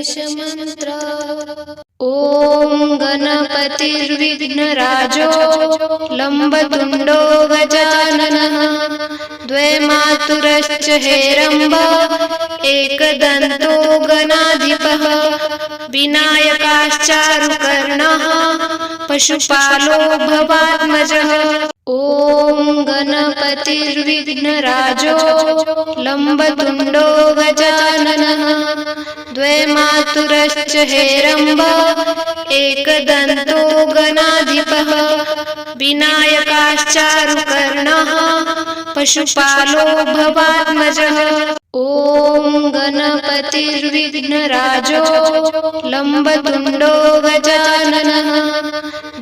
गणेशमन्त्र। ॐ गणपतिर्विघ्नराजो लम्बतुण्डो गजाननः द्वैमातुरश्च हेरम्ब एकदन्तो गणाधिपः विनायकाश्चारुकर्णः पशुपालो भवात्मजः। ॐ गणपतिर्विघ्नराजो लम्बतुण्डो गजाननः द्वैमातुरश्च हेरम्ब एकदन्तो गणाधिपः विनायकाश्चारुकर्णः पशुपालो भवात्मजः। ॐ गणपतिर्विघ्नराजो लम्बतुण्डो गजाननः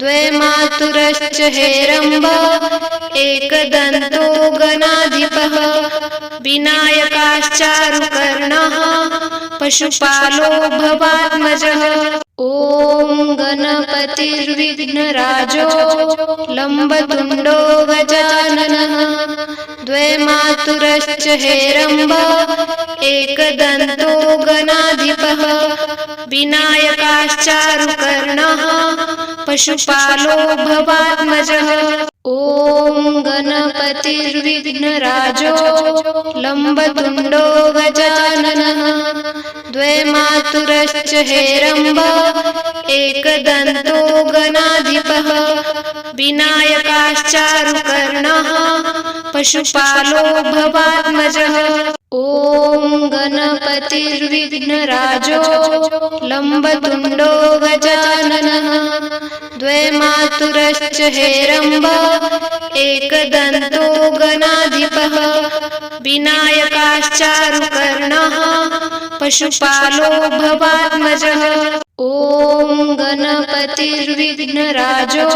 द्वैमातुरश्च हेरम्ब एकदन्तो गणाधिपः विनायकाश्चारुकर्णः पशुपालो भवात्मजः। ॐ गणपतिर्विघ्नराजो लम्बतुण्डो गजाननः द्वैमातुरश्च हेरम्ब एकदन्तो गणाधिपः विनायकाश्चारुकर्णः पशुपालो भवात्मजः। ॐ गणपतिर्विघ्नराजो लम्बतुण्डो गजाननः द्वैमातुरश्च हेरम्ब एकदन्तो गणाधिपः विनायकाश्चारुकर्णः पशुपालो भवात्मजः। ॐ गणपतिर्विघ्नराजो लम्बतुण्डो गजाननः द्वैमातुरश्च हेरम्ब एकदन्तो गणाधिपः विनायकाश्चारुकर्णः पशुपालो भवात्मजः। ॐ गणपतिर्विघ्नराजो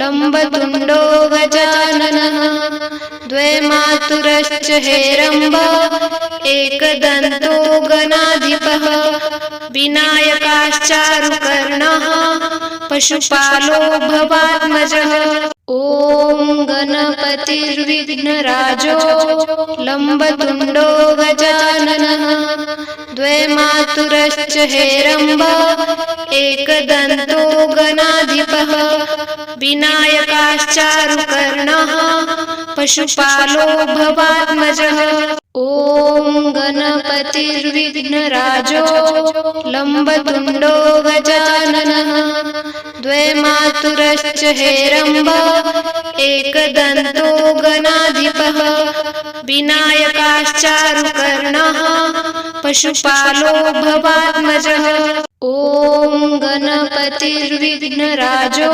लम्बतुण्डो गजाननः द्वैमातुरश्च हेरम्ब एकदन्तो गणाधिपः विनायकाश्चारुकर्णः पशुपालो भवात्मजः। ॐ गणपतिर्विघ्नराजो लम्बतुण्डो गजाननः द्वैमातुरश्च हेरम्ब एकदन्तो गणाधिपः विनायकाश्चारुकर्णः पशुपालो भवात्मजः। ॐ गणपतिर्विघ्नराजो लम्बतुण्डो गजाननः द्वैमातुरश्च हेरम्ब एकदन्तो गणाधिपः विनायकाश्चारुकर्णः पशुपालो भवात्मजः। ॐ गणपतिर्विघ्नराजो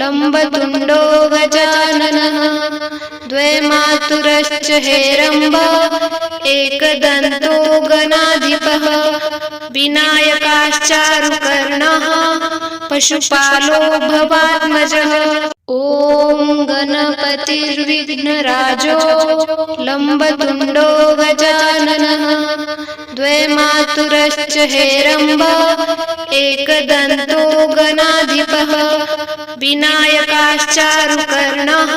लम्बतुण्डो गजाननः द्वैमातुरश्च हेरम्ब एकदन्तो गणाधिपः विनायकाश्चारुकर्णः पशुपालो भवात्मजः। ॐ गणपतिर्विघ्नराजो लम्बतुण्डो गजाननः द्वैमातुरश्च हेरम्ब एकदन्तो गणाधिपः विनायकाश्चारुकर्णः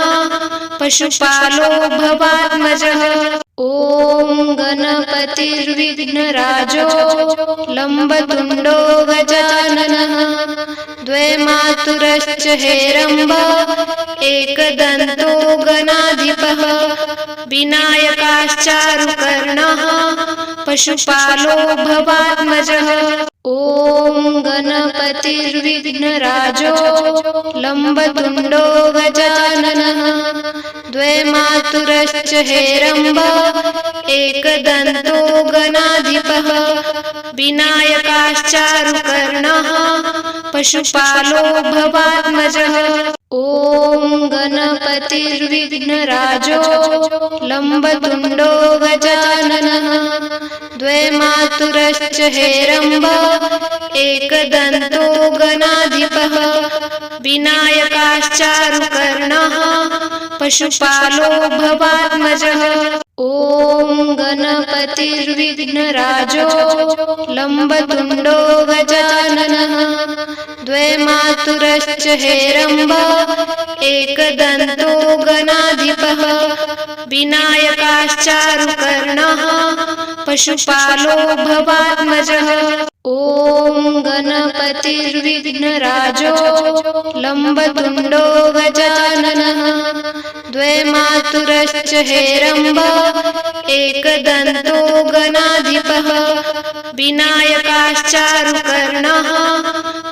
पशुपालो भवात्मजः। ॐ गणपतिर्विघ्नराजो लम्बतुण्डो गजाननः द्वैमातुरश्च हेरम्ब एकदन्तो गणाधिपः विनायकाश्चारुकर्णः पशुपालो भवात्मजः। ॐ गणपतिर्विघ्नराजो लम्बतुण्डो गजाननः द्वैमातुरश्च हेरम्ब एकदन्तो गणाधिपः विनायकाश्चारुकर्णः पशुपालो भवात्मजः। ॐ गणपतिर्विघ्नराजो लम्बतुण्डो गजाननः द्वैमातुरश्च हेरम्ब एकदन्तो गणाधिपः विनायकाश्चारुकर्णः पशुपालो भवात्मजः। ॐ गणपतिर्विघ्नराजो लम्बतुण्डो गजाननः द्वैमातुरश्च हेरम्ब एकदन्तो गणाधिपः विनायकाश्चारुकर्णः पशुपालो भवात्मजः। ॐ गणपतिर्विघ्नराजो लम्बतुण्डो गजाननः। द्वैमातुरश्च हेरम्ब एकदन्तो गणाधिपः। विनायकाश्चारुकर्णः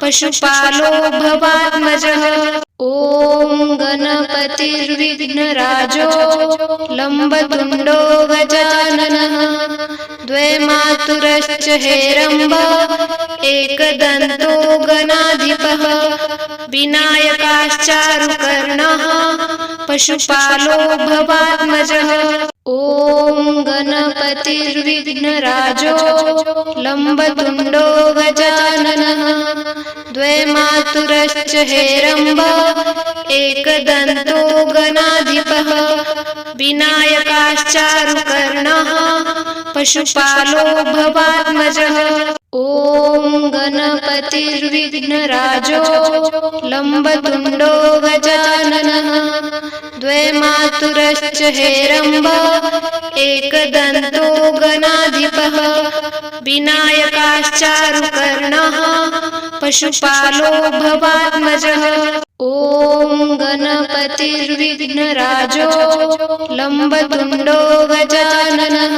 पशुपालो भवात्मजः। ॐ गणपतिर्विघ्नराजो लम्बतुण्डो गजाननः। द्वैमातुरश्च हेरम्ब एकदन्तो गणाधिपः। विनायकाश्चारुकर्णः पशुपालो भवात्मजः। ॐ गणपतिर्विघ्नराजो लम्बतुण्डो गजाननः। द्वैमातुरश्च हेरम्ब एकदन्तो गणाधिपः। विनायकाश्चारुकर्णः पशुपालो भवात्मजः। ॐ गणपतिर्विघ्नराजो लम्बतुण्डो गजाननः। द्वैमातुरश्च हेरम्ब एकदन्तो गणाधिपः। विनायकाश्चारुकर्णः पशुपालो भवात्मजः। ॐ गणपतिर्विघ्नराजो लम्बतुण्डो गजाननः।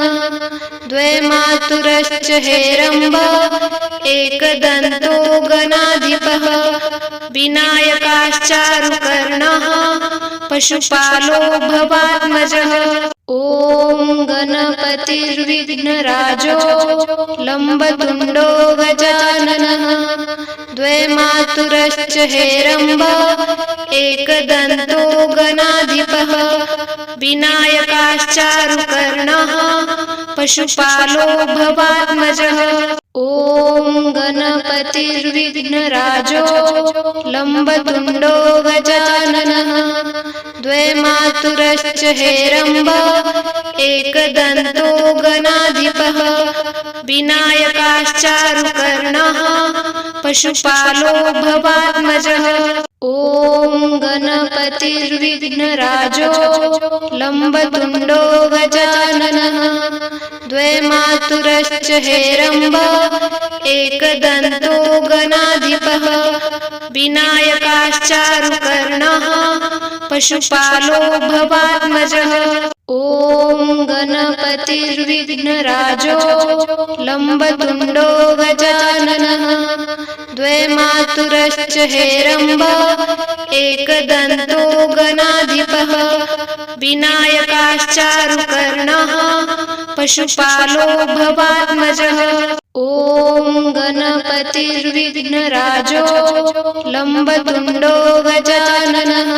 द्वैमातुरश्च हेरम्ब एकदन्तो गणाधिपः। विनायकाश्चारुकर्णः पशुपालो भवात्मजः। ॐ गणपतिर्विघ्नराजो लम्बतुण्डो गजाननः। द्वैमातुरश्च हेरम्ब एकदन्तो गणाधिपः। विनायकाश्चारुकर्णः पशुपालो भवात्मजः। ॐ गणपतिर्विघ्नराजो लम्बतुण्डो गजाननः। द्वैमातुरश्च हेरम्ब एकदन्तो गणाधिपः। विनायकाश्चारुकर्णः पशुपालो भवात्मजः। ॐ गणपतिर्विघ्नराजो लम्बतुण्डो गजाननः। द्वैमातुरश्च हेरम्ब एकदन्तो गणाधिपः। विनायकाश्चारुकर्णः पशुपालो भवात्मजः। ॐ गणपतिर्विघ्नराजो लम्बतुण्डो गजाननः। द्वैमातुरश्च हेरम्ब एकदन्तो गणाधिपः। विनायकाश्चारुकर्णः पशुपालो भवात्मजः। ॐ गणपतिर्विघ्नराजो लम्बतुण्डो गजाननः।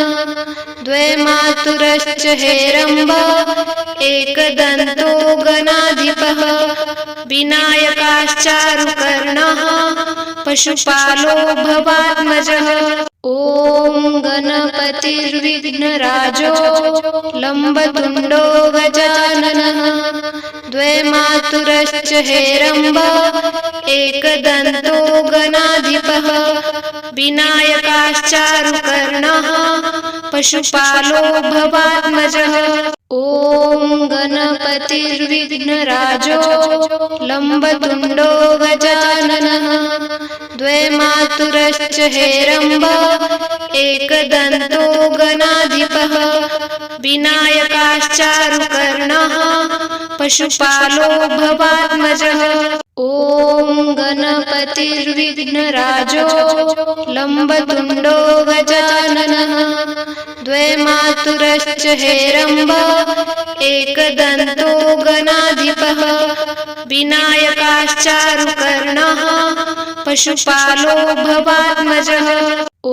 द्वैमातुरश्च हेरम्ब एकदन्तो गणाधिपः। विनायकाश्चारुकर्णः पशुपालो भवात्मजः। ॐ गणपतिर्विघ्नराजो लम्बतुण्डो गजाननः। द्वैमातुरश्च हेरम्ब एकदन्तो गणाधिपः। विनायकाश्चारुकर्णः पशुपालो भवात्मजः। ॐ गणपतिर्विघ्नराजो लम्बतुण्डो गजाननः। द्वैमातुरश्च हेरम्ब एकदन्तो गणाधिपः। विनायकाश्चारुकर्णः पशुपालो भवात्मजः। ॐ गणपतिर्विघ्नराजो लम्बतुण्डो गजाननः। द्वैमातुरश्च हेरम्ब एकदन्तो गणाधिपः। विनायकाश्चारुकर्णः पशुपालो भवात्मजः। ॐ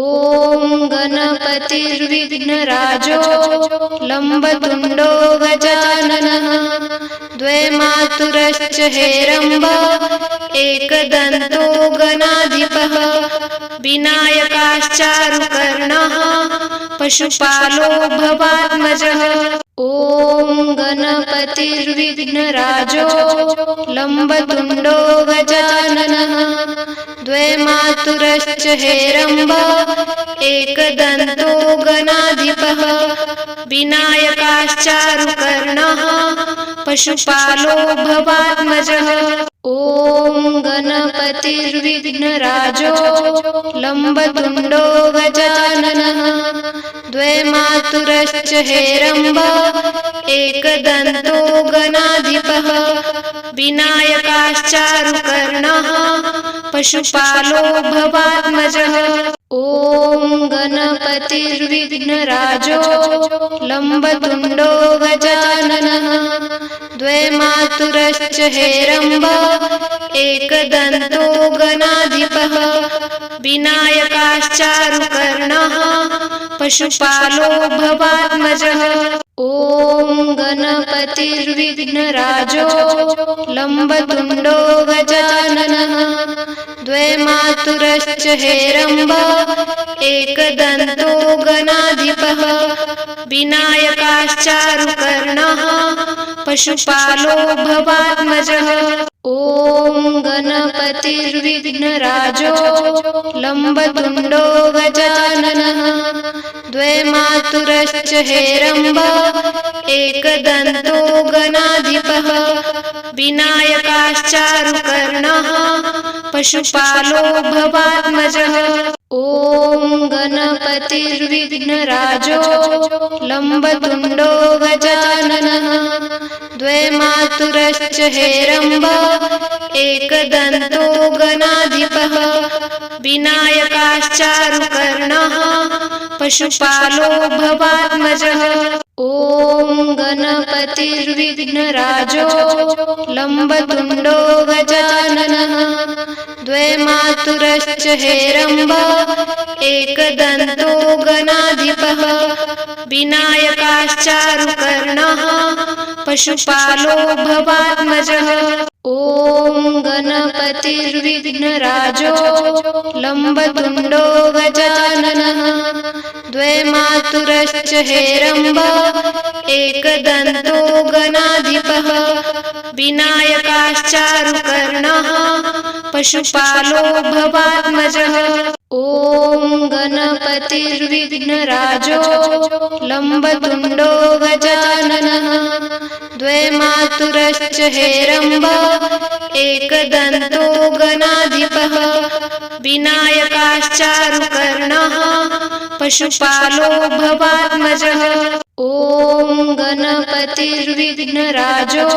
गणपतिर्विघ्नराजो लम्बतुण्डो गजाननः। द्वैमातुरश्च हेरम्ब एकदन्तो गणाधिपः। विनायकाश्चारुकर्णः पशुपालो भवात्मजः। ॐ गणपतिर्विघ्नराजो लम्बतुण्डो गजाननः। द्वैमातुरश्च हेरम्ब एकदन्तो गणाधिपः। विनायकाश्चारुकर्णः पशुपालो भवात्मजः। ॐ गणपतिर्विघ्नराजो लम्बतुण्डो गजाननः। द्वैमातुरश्च हेरम्ब एकदन्तो गणाधिपः। विनायकाश्चारुकर्णः पशुपालो भवात्मजः। ॐ गणपतिर्विघ्नराजो लम्बतुण्डो गजाननः। द्वैमातुरश्च हेरम्ब एकदन्तो गणाधिपः। विनायकाश्चारुकर्णः पशुपालो भवात्मजः। ॐ गणपतिर्विघ्नराजो लम्बतुण्डो गजाननः। द्वैमातुरश्च हेरम्ब एकदन्तो गणाधिपः। विनायकाश्चारुकर्णः पशुपालो भवात्मजः। ॐ गणपतिर्विघ्नराजो लम्बतुण्डो गजाननः। द्वैमातुरश्च हेरम्ब एकदन्तो गणाधिपः। विनायकाश्चारुकर्णः पशुपालो भवात्मजः। ॐ गणपतिर्विघ्नराजो लम्बतुण्डो गजाननः। द्वैमातुरश्च हेरम्ब एकदन्तो गणाधिपः। विनायकाश्चारुकर्णः पशुपालो भवात्मजः। ॐ गणपतिर्विघ्नराजो लम्बतुण्डो गजाननः। द्वैमातुरश्च हेरम्ब एकदन्तो गणाधिपः। विनायकाश्चारुकर्णः पशुपालो भवात्मजः। ॐ गणपतिर्विघ्नराजो लम्बतुण्डो गजाननः। द्वैमातुरश्च हेरम्ब एकदन्तो गणाधिपः। विनायकाश्चारुकर्णः पशुपालो भवात्मजः। ॐ गणपतिर्विघ्नराजो लम्बतुण्डो गजाननः। द्वैमातुरश्च हेरम्ब एकदन्तो गणाधिपः। विनायकाश्चारुकर्णः पशुपालो भवात्मजः। ॐ गणपतिर्विघ्नराजो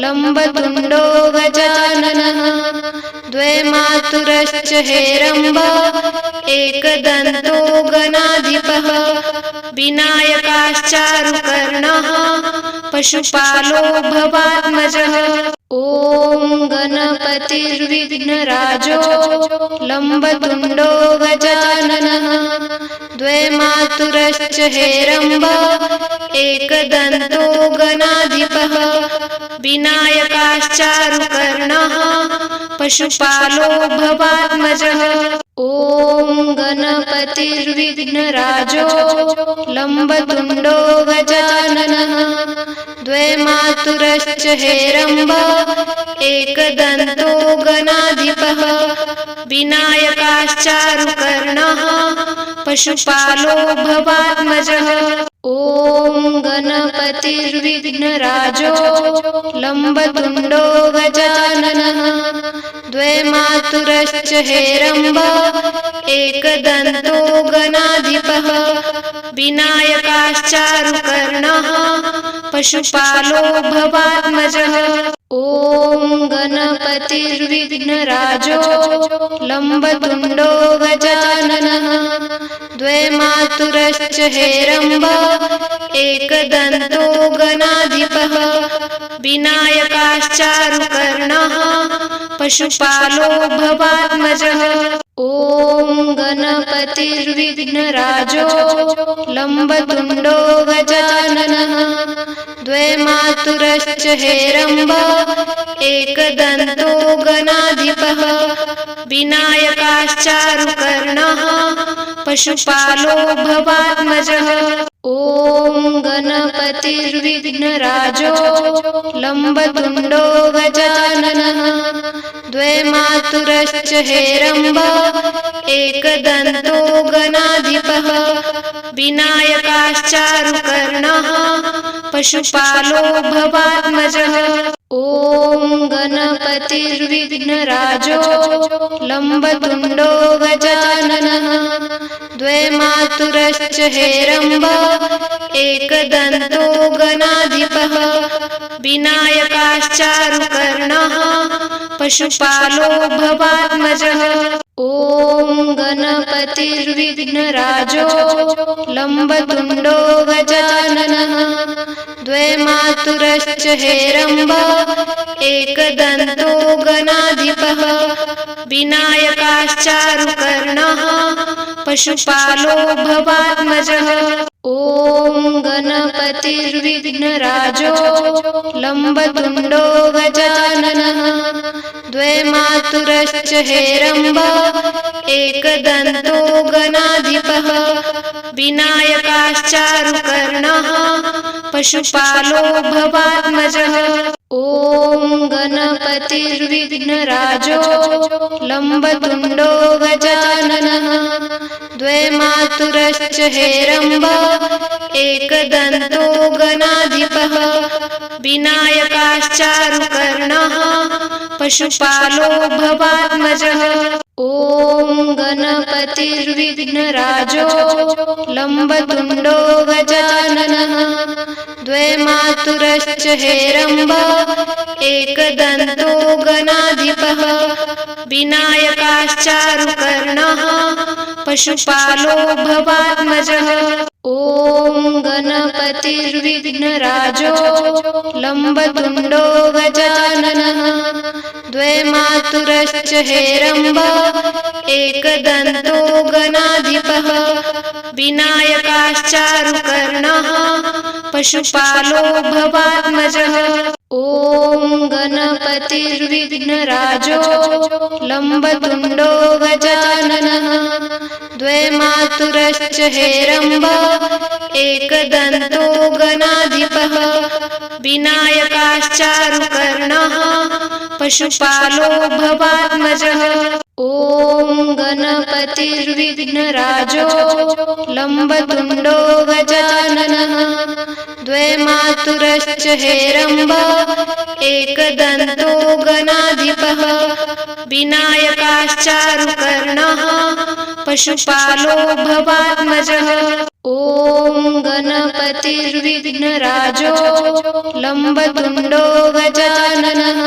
लम्बतुण्डो गजाननः। द्वैमातुरश्च हेरम्ब एकदन्तो गणाधिपः। विनायकाश्चारुकर्णः पशुपालो भवात्मजः। ॐ गणपतिर्विघ्नराजो लम्बतुण्डो गजाननः। द्वैमातुरश्च हेरम्ब एकदन्तो गणाधिपः। विनायकाश्चारुकर्णः पशुपालो भवात्मजः। ॐ गणपतिर्विघ्नराजो लम्बतुण्डो गजाननः। द्वैमातुरश्च हेरम्ब एकदन्तो गणाधिपः। विनायकाश्चारुकर्णः पशुपालो भवात्मजः। ॐ गणपतिर्विघ्नराजो लम्बतुण्डो गजाननः। द्वैमातुरश्च हेरम्ब एकदन्तो गणाधिपः। विनायकाश्चारुकर्णः पशुपालो भवात्मजः। ॐ गणपतिर्विघ्नराजो लम्बतुण्डो गजाननः। द्वैमातुरश्च हेरम्ब एकदन्तो गणाधिपः। विनायकाश्चारुकर्णः पशुपालो भवात्मजः। ॐ गणपतिर्विघ्नराजो लम्बतुण्डो गजाननः। द्वैमातुरश्च हेरम्ब एकदन्तो गणाधिपः। विनायकाश्चारुकर्णः पशुपालो भवात्मजः। ॐ गणपतिर्विघ्नराजो लम्बतुण्डो गजाननः। द्वैमातुरश्च हेरम्ब एकदन्तो गणाधिपः। विनायकाश्चारुकर्णः पशुपालो भवात्मजः। ॐ गणपतिर्विघ्नराजो लम्बतुण्डो गजाननः। द्वैमातुरश्च हेरम्ब एकदन्तो गणाधिपः। विनायकाश्चारुकर्णः पशुपालो भवात्मजः। ॐ गणपतिर्विघ्नराजो लम्बतुण्डो गजाननः। द्वैमातुरश्च हेरम्ब एकदन्तो गणाधिपः। विनायकाश्चारुकर्णः पशुपालो भवात्मजः। ॐ गणपतिर्विघ्नराजो लम्बतुण्डो गजाननः। द्वैमातुरश्च हेरम्ब एकदन्तो गणाधिपः। विनायकाश्चारुकर्णः पशुपालो भवात्मजः। ॐ गणपतिर्विघ्नराजो लम्बतुण्डो गजाननः। द्वैमातुरश्च हेरम्ब एकदन्तो गणाधिपः। विनायकाश्चारुकर्णः पशुपालो भवात्मजः। ॐ गणपतिर्विघ्नराजो लम्बतुण्डो गजाननः। द्वैमातुरश्च हेरम्ब एकदन्तो गणाधिपः। विनायकाश्चारुकर्णः पशुपालो भवात्मजः। ॐ गणपतिर्विघ्नराजो लम्बतुण्डो गजाननः। द्वैमातुरश्च हेरम्ब एकदन्तो गणाधिपः। विनायकाश्चारुकर्णः पशुपालो भवात्मजः। ॐ गणपतिर्विघ्नराजो लम्बतुण्डो गजाननः। द्वैमातुरश्च हेरम्ब एकदन्तो गणाधिपः। विनायकाश्चारुकर्णः पशुपालो भवात्मजः। ॐ गणपतिर्विघ्नराजो लम्बतुण्डो गजाननः। द्वैमातुरश्च हेरम्ब एकदन्तो गणाधिपः। विनायकाश्चारुकर्णः पशुपालो भवात्मजः। ॐ गणपतिर्विघ्नराजो लम्बतुण्डो गजाननः।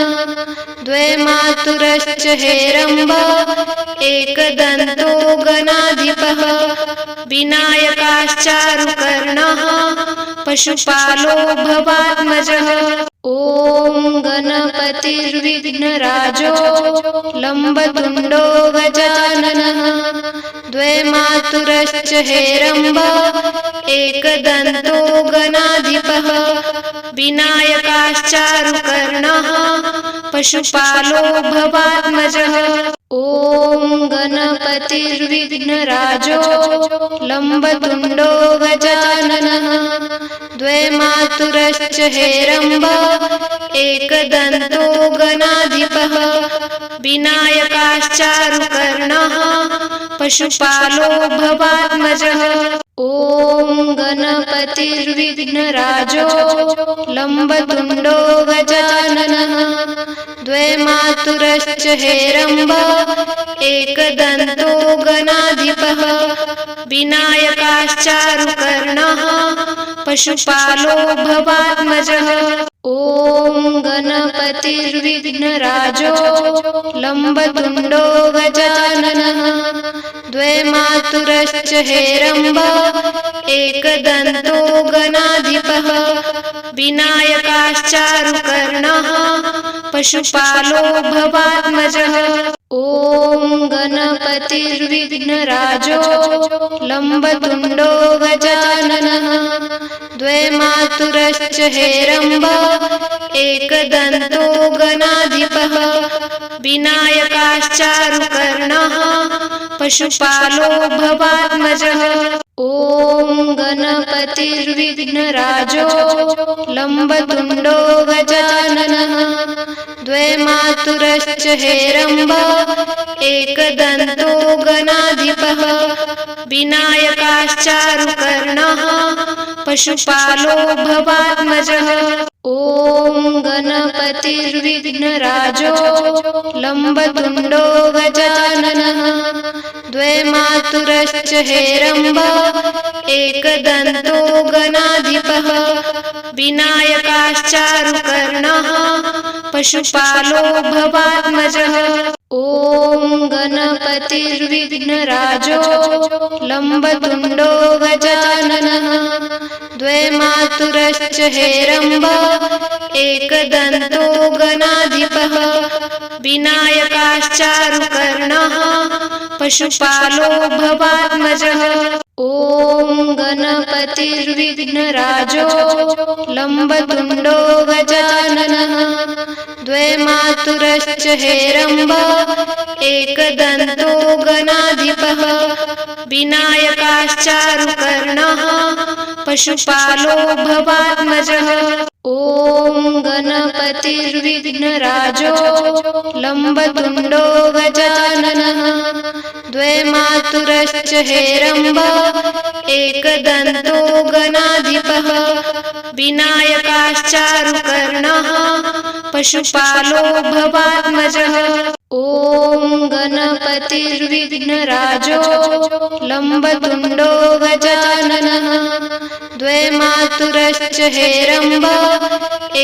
द्वैमातुरश्च हेरम्ब एकदन्तो गणाधिपः। विनायकाश्चारुकर्णः पशुपालो भवात्मजः। ॐ गणपतिर्विघ्नराजो लम्बतुण्डो गजाननः। द्वैमातुरश्च हेरम्ब एकदन्तो गणाधिपः। विनायकाश्चारुकर्णः पशुपालो भवात्मजः। ॐ गणपतिर्विघ्नराजो लम्बतुण्डो गजाननः। द्वैमातुरश्च हेरम्ब एकदन्तो गणाधिपः। विनायकाश्चारुकर्णः पशुपालो भवात्मजः। ॐ गणपतिर्विघ्नराजो लम्बतुण्डो गजाननः। द्वैमातुरश्च हेरम्ब एकदन्तो गणाधिपः। विनायकाश्चारुकर्णः पशुपालो भवात्मजः। ॐ गणपतिर्विघ्नराजो लम्बतुण्डो गजाननः। द्वैमातुरश्च हेरम्ब एकदन्तो गणाधिपः। विनायकाश्चारुकर्णः पशुपालो भवात्मजः। ॐ गणपतिर्विघ्नराजो लम्बतुण्डो गजाननः। द्वैमातुरश्च हेरम्ब एकदन्तो गणाधिपः। विनायकाश्चारुकर्णः पशुपालो भवात्मजः। ॐ गणपतिर्विघ्नराजो लम्बतुण्डो गजाननः। द्वैमातुरश्च हेरम्ब एकदन्तो गणाधिपः। विनायकाश्चारुकर्णः पशुपालो भवात्मजः। ॐ गणपतिर्विघ्नराजो लम्बतुण्डो गजाननः। द्वैमातुरश्च हेरम्ब एकदन्तो गणाधिपः। विनायकाश्चारुकर्णः पशुपालो भवात्मजः। ॐ गणपतिर्विघ्नराजो लम्बतुण्डो गजाननः। द्वैमातुरश्च हेरम्ब एकदन्तो गणाधिपः। विनायकाश्चारुकर्णः पशुपालो भवात्मजः। ॐ गणपतिर्विघ्नराजो लम्बतुण्डो गजाननः। द्वैमातुरश्च हेरम्ब एकदन्तो गणाधिपः। विनायकाश्चारुकर्णः पशुपालो भवात्मजः। ॐ गणपतिर्विघ्नराजो लम्बतुण्डो गजाननः। द्वैमातुरश्च हेरम्ब एकदन्तो गणाधिपः। विनायकाश्चारुकर्णः पशुपालो भवात्मजः। ॐ गणपतिर्विघ्नराजो लम्बतुण्डो गजाननः। द्वैमातुरश्च हेरम्ब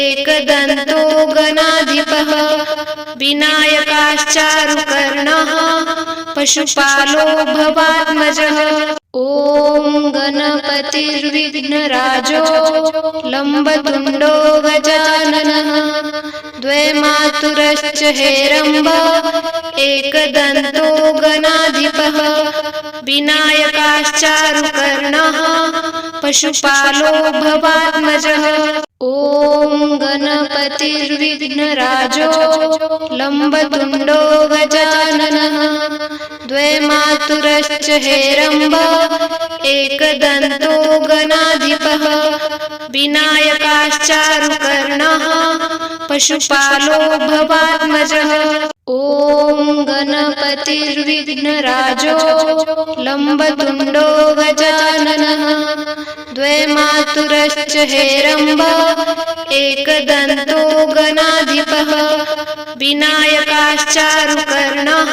एकदन्तो गणाधिपः। विनायकाश्चारुकर्णः पशुपालो भवात्मजः। ॐ गणपतिर्विघ्नराजो लम्बतुण्डो गजाननः। द्वैमातुरश्च हेरम्ब एकदन्तो गणाधिपः। विनायकाश्चारुकर्णः पशुपालो भवात्मजः। ॐ गणपतिर्विघ्नराजो लम्बतुण्डो गजाननः। द्वैमातुरश्च हेरम्ब एकदन्तो गणाधिपः। विनायकाश्चारुकर्णः पशुपालो भवात्मजः। ॐ गणपतिर्विघ्नराजो लम्बतुण्डो गजाननः। द्वैमातुरश्च हेरम्ब एकदन्तो गणाधिपः। विनायकाश्चारुकर्णः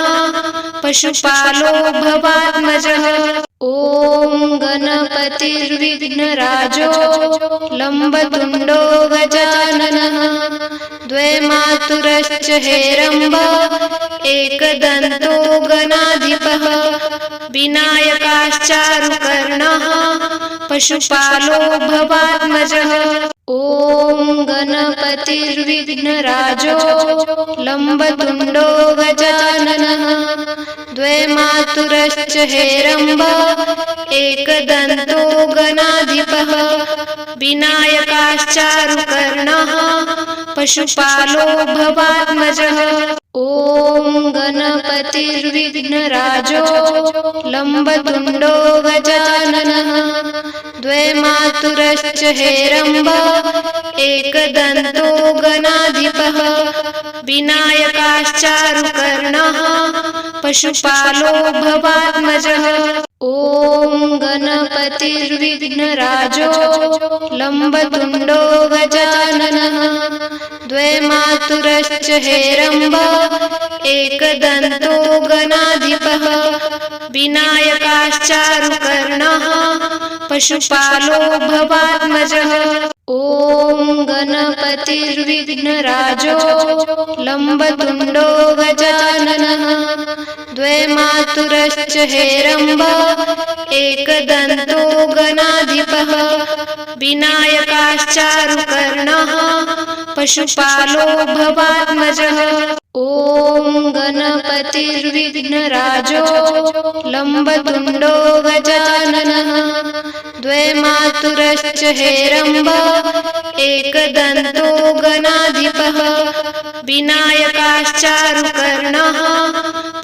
पशुपालो भवात्मजः। ॐ गणपतिर्विघ्नराजो लम्बतुण्डो गजाननः। द्वैमातुरश्च हेरम्ब एकदन्तो गणाधिपः। विनायकाश्चारुकर्णः पशुपालो भवात्मजः। ॐ गणपतिर्विघ्नराजो लम्बतुण्डो गजाननः। द्वैमातुरश्च हेरम्ब एकदन्तो गणाधिपः। विनायकाश्चारुकर्णः पशुपालो भवात्मजः। ॐ गणपतिर्विघ्नराजो लम्बतुण्डो गजाननः। द्वैमातुरश्च हेरम्ब एकदन्तो गणाधिपः। विनायकाश्चारुकर्णः पशुपालो भवात्मजः। ॐ गणपतिर्विघ्नराजो लम्बतुण्डो गजाननः। द्वैमातुरश्च हेरम्ब एकदन्तो गणाधिपः। विनायकाश्चारुकर्णः पशुपालो भवात्मजः। ॐ गणपतिर्विघ्नराजो लम्बतुण्डो गजाननः। द्वैमातुरश्च हेरम्ब एकदन्तो गणाधिपः। विनायकाश्चारुकर्णः पशुपालो भवात्मजः। ॐ गणपतिर्विघ्नराजो लम्बतुण्डो गजाननः। द्वैमातुरश्च हेरम्ब एकदन्तो गणाधिपः। विनायकाश्चारुकर्णः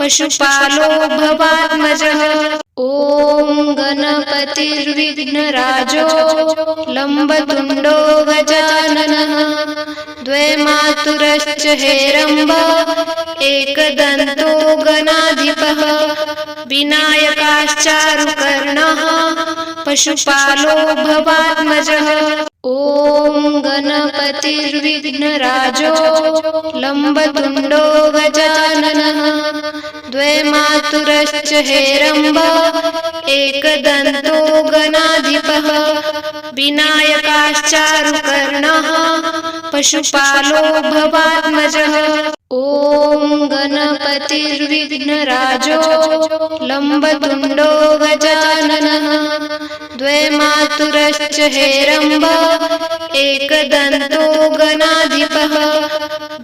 पशुपालो भवात्मजः। ॐ गणपतिर्विघ्नराजो लम्बतुण्डो गजाननः। द्वैमातुरश्च हेरम्ब एकदन्तो गणाधिपः। विनायकाश्चारुकर्णः पशुपालो भवात्मजः। ॐ गणपतिर्विघ्नराजो लम्बतुण्डो गजाननः। द्वैमातुरश्च हेरम्ब एकदन्तो गणाधिपः। विनायकाश्चारुकर्णः पशुपालो भवात्मजः। ॐ गणपतिर्विघ्नराजो लम्बतुण्डो गजाननः। द्वैमातुरश्च हेरम्ब एकदन्तो गणाधिपः।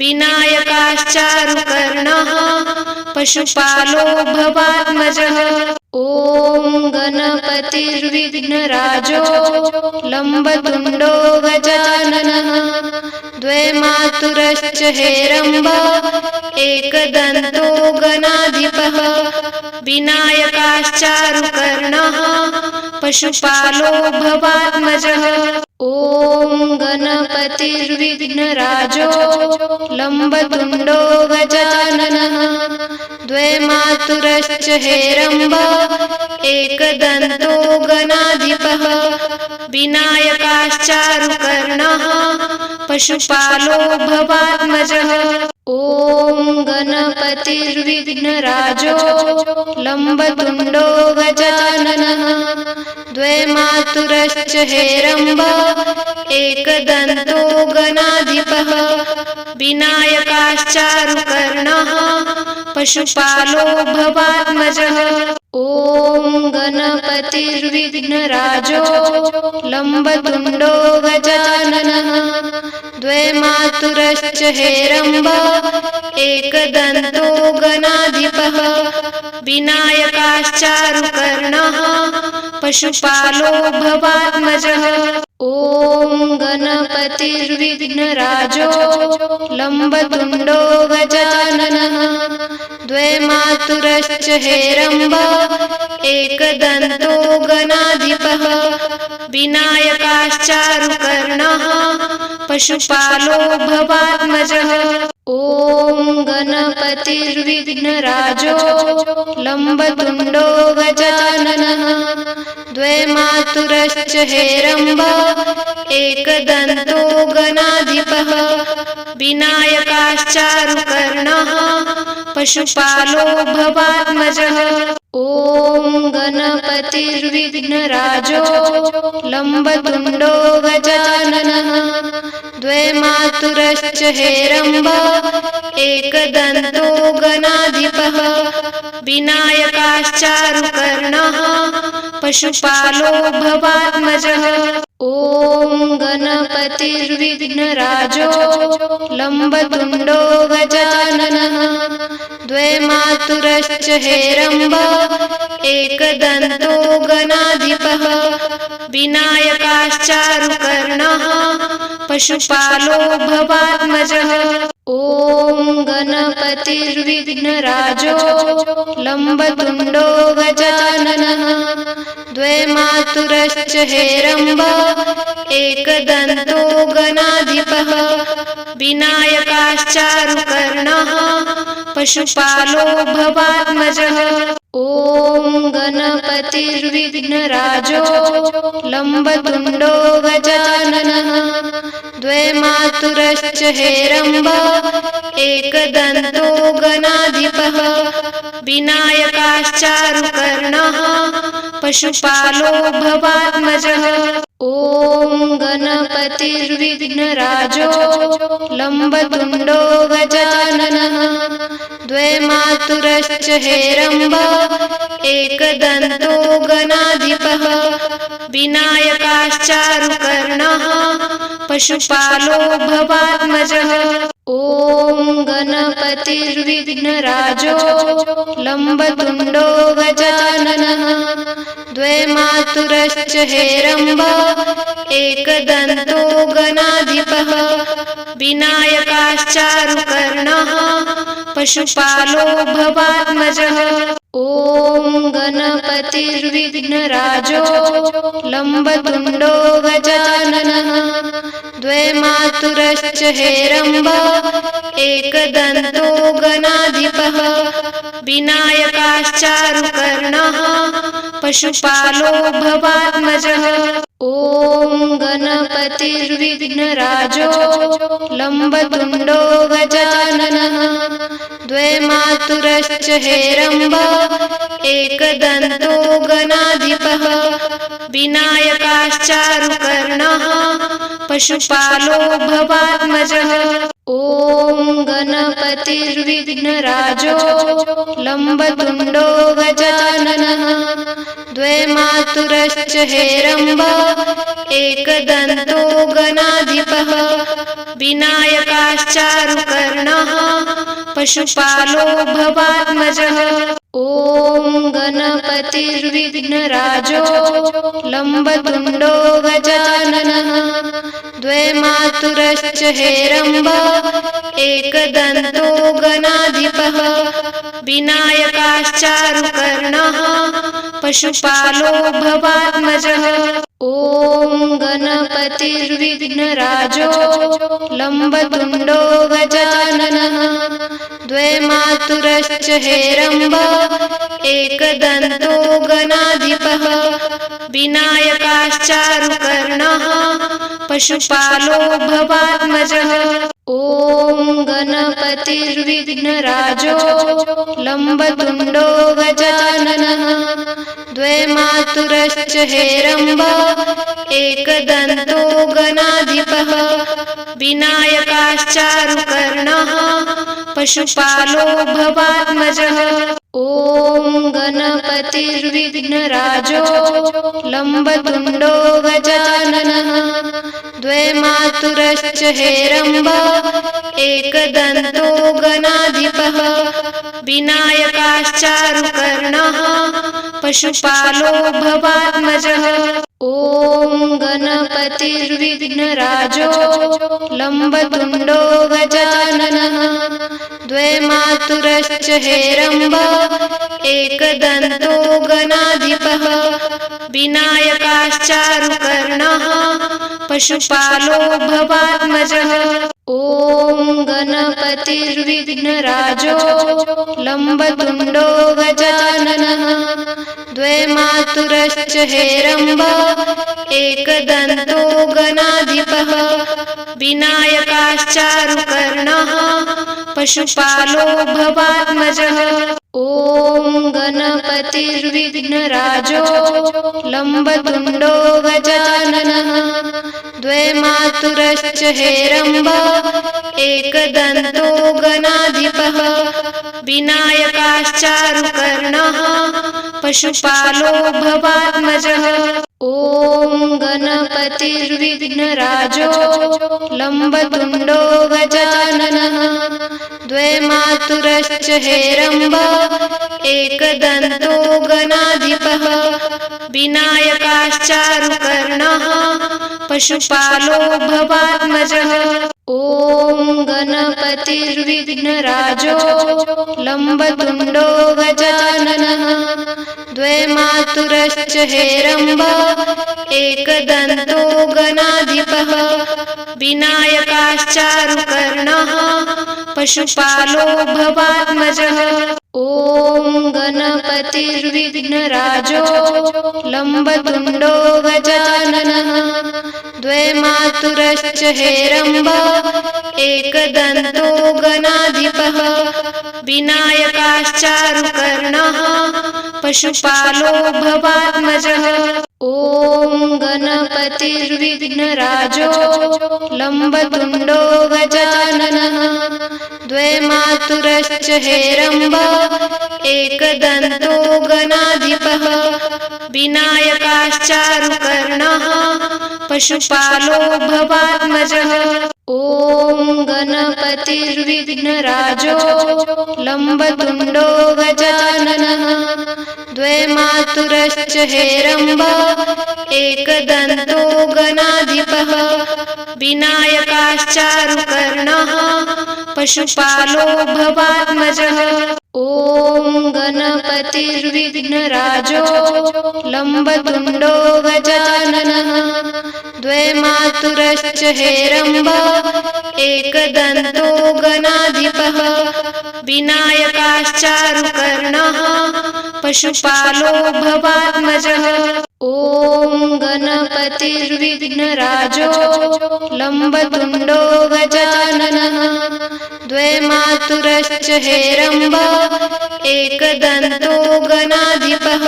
विनायकाश्चारुकर्णः पशुपालो भवात्मजः। ॐ गणपतिर्विघ्नराजो लम्बतुण्डो गजाननः। द्वैमातुरश्च हेरम्ब एकदन्तो गणाधिपः। विनायकाश्चारुकर्णः पशुपालो भवात्मजः। ॐ गणपतिर्विघ्नराजो लम्बतुण्डो गजाननः। द्वैमातुरश्च हेरम्ब एकदन्तो गणाधिपः। विनायकाश्चारुकर्णः पशुपालो भवात्मजः। ॐ गणपतिर्विघ्नराजो लम्बतुण्डो गजाननः। द्वैमातुरश्च हेरम्ब एकदन्तो गणाधिपः। विनायकाश्चारुकर्णः पशुपालो भवात्मजः। ॐ गणपतिर्विघ्नराजो लम्बतुण्डो गजाननः। द्वैमातुरश्च हेरम्ब एकदन्तो गणाधिपः। विनायकाश्चारुकर्णः पशुपालो भवात्मजः। ॐ गणपतिर्विघ्नराजो लम्बतुण्डो गजाननः। द्वैमातुरश्च हेरम्ब एकदन्तो गणाधिपः। विनायकाश्चारुकर्णः पशुपालो भवात्मजः। ॐ गणपतिर्विघ्नराजो लम्बतुण्डो गजाननः। द्वैमातुरश्च हेरम्ब एकदन्तो गणाधिपः। विनायकाश्चारुकर्णः पशुपालो भवात्मजः। ॐ गणपतिर्विघ्नराजो लम्बतुण्डो गजाननः। द्वैमातुरश्च हेरम्ब एकदन्तो गणाधिपः। विनायकाश्चारुकर्णः पशुपालो भवात्मजः। ॐ गणपतिर्विघ्नराजो लम्बतुण्डो गजाननः। द्वैमातुरश्च हेरम्ब एकदन्तो गणाधिपः। विनायकाश्चारुकर्णः पशुपालो भवात्मजः। ॐ गणपतिर्विघ्नराजो लम्बतुण्डो गजाननः। द्वैमातुरश्च हेरम्ब एकदन्तो गणाधिपः। विनायकाश्चारुकर्णः पशुपालो भवात्मजः। ॐ गणपतिर्विघ्नराजो लम्बतुण्डो गजाननः। द्वैमातुरश्च हेरम्ब एकदन्तो गणाधिपः। विनायकाश्चारुकर्णः पशुपालो भवात्मजः। ॐ गणपतिर्विघ्नराजो लम्बतुण्डो गजाननः। द्वैमातुरश्च हेरम्ब एकदन्तो गणाधिपः। विनायकाश्चारुकर्णः पशुपालो भवात्मजः। ॐ गणपतिर्विघ्नराजो लम्बतुण्डो गजाननः। द्वे मातुरश्च हेरम्ब एकदन्तो गणाधिपः विनायकाश्चारुकर्णः पशुपालो भवात्मजः ॐ गणपतिर्विघ्नराजो लम्बतुण्डो गजाननः द्वे मातुरश्च हेरम्ब एकदन्तो गणाधिपः विनायकाश्चारुकर्णः पशुपालो भवात्मजः ॐ गणपतिर्विघ्नराजो लम्बतुण्डो गजाननः द्वे मातुरश्च हेरम्ब एकदन्तो गणाधिपः विनायकाश्चारुकर्णः पशुपालो भवात्मजः ॐ गणपतिर्विघ्नराजो लम्बतुण्डो गजाननः द्वे मातुरश्च हेरम्ब एकदन्तो गणाधिपः विनायकाश्चारुकर्णः पशुपालो भवात्मजः ॐ गणपतिर्विघ्नराजो लम्बतुण्डो गजाननः द्वे मातुरश्च हेरम्ब एकदन्तो गणाधिपः विनायकाश्चारुकर्णः पशुपालो भवात्मजः ॐ गणपतिर्विघ्नराजो लम्बतुण्डो गजाननः द्वे मातुरश्च हेरम्ब एकदन्तो गणाधिपः विनायकाश्चारुकर्णः पशुपालो भवात्मजः ॐ गणपतिर्विघ्नराजो लम्बतुण्डो गजाननः द्वे मातुरश्च हेरम्ब एकदन्तो गणाधिपः विनायकाश्चारुकर्णः पशुपालो भवात्मजः ॐ गणपतिर्विघ्नराजो लम्बतुण्डो गजाननः द्वे मातुरश्च हेरम्ब एकदन्तो गणाधिपः विनायकाश्चारुकर्णः पशुपालो भवात्मजः ॐ गणपतिर्विघ्नराजो लम्बतुण्डो गजाननः द्वे मातुरश्च हेरम्ब एकदन्तो गणाधिपः विनायकाश्चारुकर्णः पशुपालो भवात्मजः ॐ गणपतिर्विघ्नराजो लम्बतुण्डो गजाननः द्वे मातुरश्च हेरम्ब एकदन्तो गणाधिपः विनायकाश्चारुकर्णः पशुपालो भवात्मजः ॐ गणपतिर्विघ्नराजो लम्बतुण्डो गजाननः द्वे मातुरश्च हेरम्ब एकदन्तो गणाधिपः विनायकाश्चारुकर्णः पशुपालो भवात्मजः ॐ गणपतिर्विघ्नराजो लम्बतुण्डो गजाननः द्वे मातुरश्च हेरम्ब एकदन्तो गणाधिपः विनायकाश्चारुकर्णः पशुपालो भवात्मजः ॐ गणपतिर्विघ्नराजो लम्बतुण्डो गजाननः द्वे मातुरश्च हेरम्ब एकदन्तो गणाधिपः विनायकाश्चारुकर्णः पशुपालो भवात्मजः ॐ गणपतिर्विघ्नराजो लम्बतुण्डो गजाननः द्वे मातुरश्च हेरम्ब एकदन्तो गणाधिपः विनायकाश्चारुकर्णः पशुपालो भवात्मजः ॐ गणपतिर्विघ्नराजो लम्बतुण्डो गजाननः द्वे मातुरश्च हेरम्ब एकदन्तो गणाधिपः विनायकाश्चारुकर्णः पशुपालो भवात्मजः। ॐ गणपतिर्विघ्नराजो लम्बतुण्डो गजाननः द्वैमातुरश्च हेरम्ब एकदन्तो गणाधिपः विनायकाश्चारुकर्णः पशुपालो भवात्मजः ॐ गणपतिर्विघ्नराजो लम्बतुण्डो गजाननः द्वैमातुरश्च हेरम्ब एकदन्तो गणाधिपः विनायकाश्चारुकर्णः पशुपालो भवात्मजः ॐ गणपतिर्विघ्नराजो लम्बतुण्डो गजाननः द्वैमातुरश्च हेरम्ब एकदन्तो गणाधिपः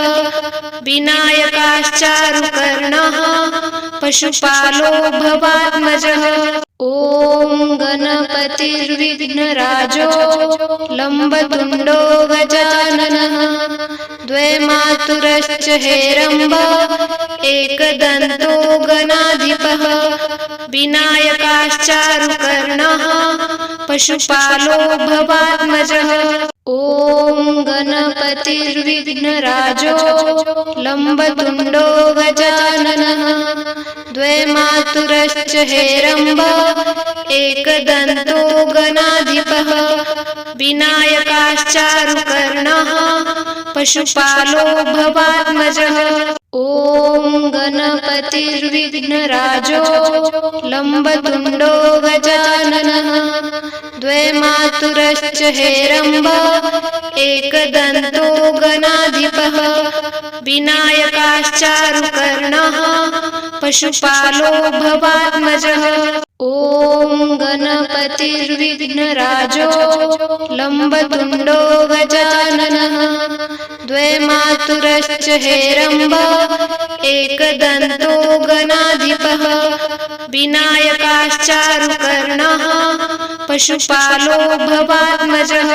विनायकाश्चारुकर्णः पशुपालो भवात्मजः ॐ गणपतिर्विघ्नराजो लम्बतुण्डो गजाननः द्वैमातुरश्च हेरम्ब एकदन्तो गणाधिपः विनायकाश्चारुकर्णः पशुपालो भवात्मजः ॐ गणपतिर्विघ्नराजो लम्बतुण्डो गजाननः द्वैमातुरश्च हेरम्ब एकदन्तो गणाधिपः विनायकाश्चारुकर्णः पशुपालो भवात्मजः ॐ गणपतिर्विघ्नराजो लम्बतुण्डो गजाननः द्वैमातुरश्च हेरम्ब एकदन्तो गणाधिपः विनायकाश्चारुकर्णः पशुपालो भवात्मजः ॐ गणपतिर्विघ्नराजो लम्बतुण्डो गजाननः द्वैमातुरश्च हेरम्ब एकदन्तो गणाधिपः विनायकाश्चारुकर्णः पशुपालो भवात्मजः।